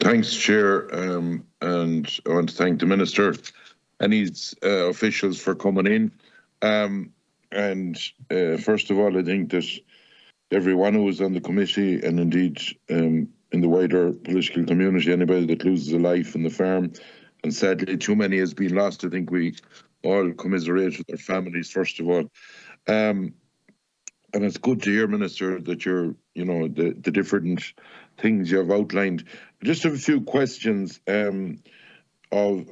Thanks, Chair, and I want to thank the Minister and his officials for coming in. First of all, I think that everyone who was on the committee, and indeed in the wider political community, anybody that loses a life in the farm, and sadly too many has been lost, I think we all commiserate with their families, first of all. And it's good to hear, Minister, that you're, the different things you have outlined. I just have a few questions and I'll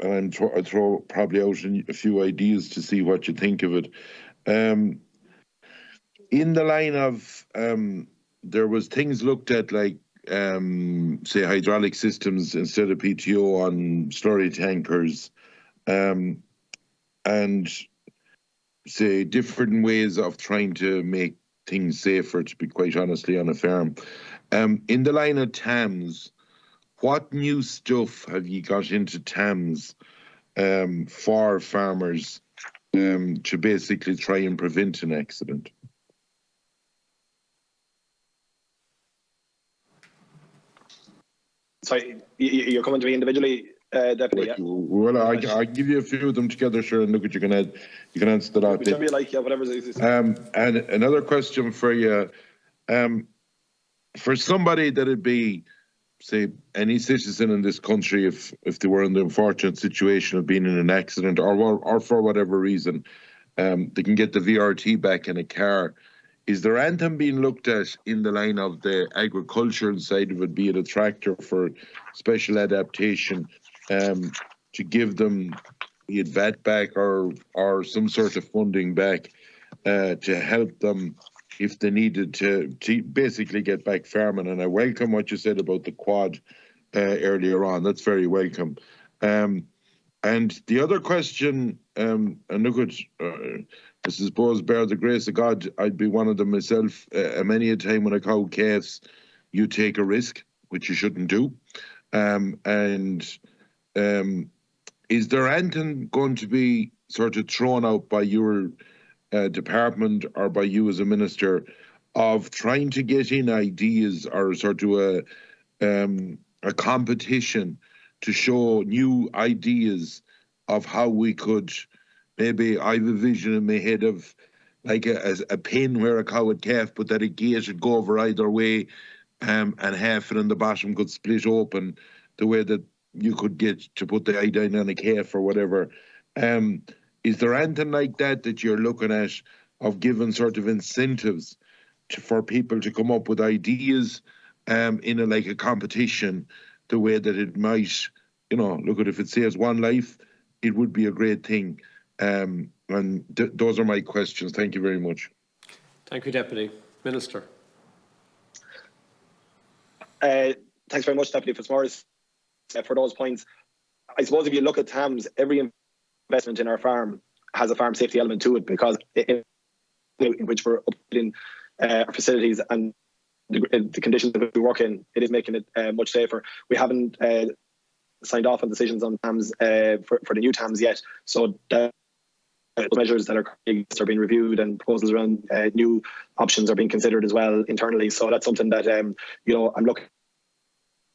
throw probably out a few ideas to see what you think of it. In the line of, there was things looked at like, say, hydraulic systems instead of PTO on slurry tankers, and say different ways of trying to make things safer, to be quite honestly, on a farm. In the line of TAMS, what new stuff have you got into TAMS for farmers to basically try and prevent an accident? Sorry, you're coming to me individually, Deputy? Yeah? Well, I'll give you a few of them together, sure, and look what you can add. You can answer that. Whichever you like, yeah, whatever's easiest. And another question for you. For somebody that'd be, say, any citizen in this country, if they were in the unfortunate situation of being in an accident or for whatever reason, they can get the VRT back in a car. Is there anything being looked at in the line of the agricultural side of it, be it a tractor for special adaptation, to give them be it VAT back or some sort of funding back to help them if they needed to basically get back farming? And I welcome what you said about the quad earlier on. That's very welcome. And the other question, and look at, I suppose, bear the grace of God, I'd be one of them myself. Many a time when a cow calves, you take a risk, which you shouldn't do. Is there anything going to be sort of thrown out by your department or by you as a minister of trying to get in ideas or sort of a competition to show new ideas of how we could, maybe I have a vision in my head of like a pin where a cow would calf, but that a gate would go over either way, and half it in the bottom could split open the way that you could get to put the iodine on a calf or whatever. Is there anything like that you're looking at of giving sort of incentives for people to come up with ideas in like a competition, the way that it might, look at, if it saves one life, it would be a great thing. Those are my questions. Thank you very much. Thank you, Deputy. Minister. Thanks very much, Deputy Fitzmaurice, for those points. I suppose if you look at TAMS, every investment in our farm has a farm safety element to it, because in which we're updating our facilities and the conditions that we work in, it is making it much safer. We haven't signed off on decisions on TAMS for the new TAMS yet, so the measures that are being reviewed and proposals around new options are being considered as well internally. So that's something that I'm looking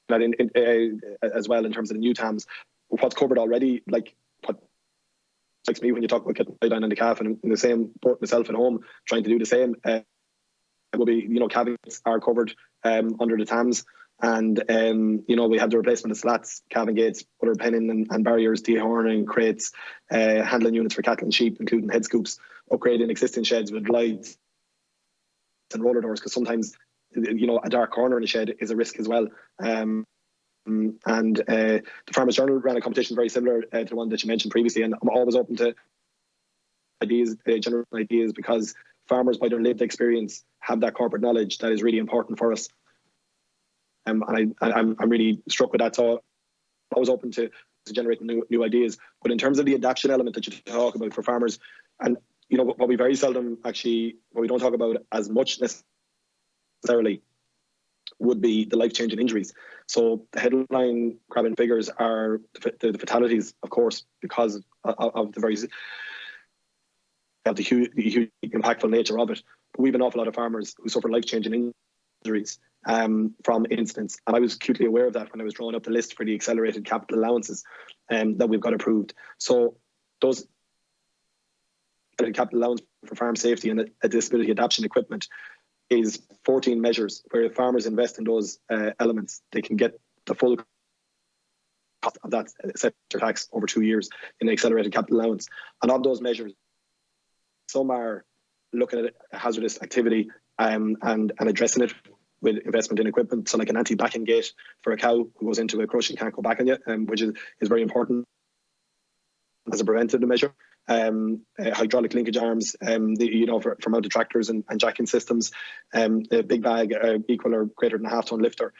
at as well in terms of the new TAMS. What's covered already, like what strikes me when you talk about getting iodine on the calf, and in the same boat myself at home trying to do the same, it will be, calving gates are covered under the TAMS, and we have the replacement of slats, calving gates, other penning and barriers, dehorning, crates, handling units for cattle and sheep, including head scoops, upgrading existing sheds with lights and roller doors, because sometimes a dark corner in a shed is a risk as well. The Farmers Journal ran a competition very similar to the one that you mentioned previously, and I'm always open to ideas, general ideas, because farmers, by their lived experience, have that corporate knowledge that is really important for us. And I'm really struck with that, so I was open to generating new ideas. But in terms of the adaptation element that you talk about for farmers, and what we very seldom what we don't talk about as much necessarily, would be the life-changing injuries. So the headline grabbing figures are the fatalities, of course, because of the huge impactful nature of it. But we have an awful lot of farmers who suffer life-changing injuries from incidents. And I was acutely aware of that when I was drawing up the list for the accelerated capital allowances that we've got approved. So those capital allowance for farm safety and disability adaptation equipment is 14 measures where if farmers invest in those elements, they can get the full cost of that sector tax over 2 years in the accelerated capital allowance. And of those measures, some are looking at hazardous activity and addressing it with investment in equipment. So like an anti-backing gate for a cow who goes into a crush and can't go back on it, which is very important as a preventative measure. Hydraulic linkage arms, for mounted tractors and jacking systems, a big bag equal or greater than a half-ton lifter,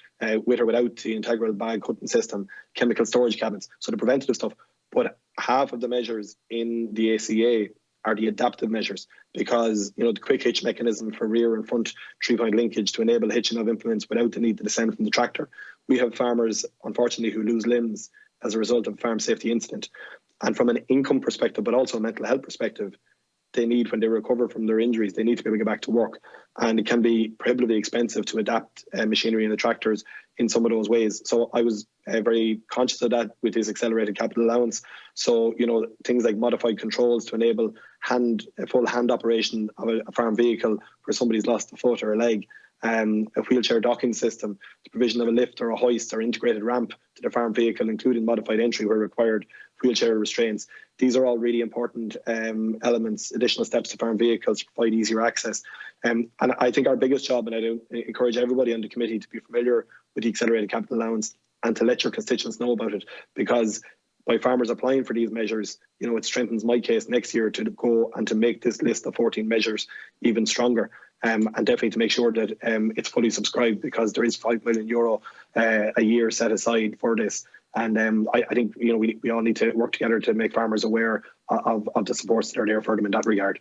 with or without the integral bag cutting system, chemical storage cabinets, so the preventative stuff. But half of the measures in the ACA are the adaptive measures, because the quick hitch mechanism for rear and front 3-point linkage to enable hitching of implements without the need to descend from the tractor. We have farmers, unfortunately, who lose limbs as a result of a farm safety incident. And from an income perspective, but also a mental health perspective, they need, when they recover from their injuries, they need to be able to get back to work. And it can be prohibitively expensive to adapt machinery and the tractors in some of those ways. So I was very conscious of that with this accelerated capital allowance. So, things like modified controls to enable a full hand operation of a farm vehicle where somebody's lost a foot or a leg, a wheelchair docking system, the provision of a lift or a hoist or integrated ramp to the farm vehicle, including modified entry where required, wheelchair restraints. These are all really important elements, additional steps to farm vehicles to provide easier access. And I think our biggest job, and I do encourage everybody on the committee to be familiar with the accelerated capital allowance and to let your constituents know about it, because by farmers applying for these measures, it strengthens my case next year to go and to make this list of 14 measures even stronger. And definitely to make sure that it's fully subscribed, because there is €5 million a year set aside for this. And I think we all need to work together to make farmers aware of the supports that are there for them in that regard.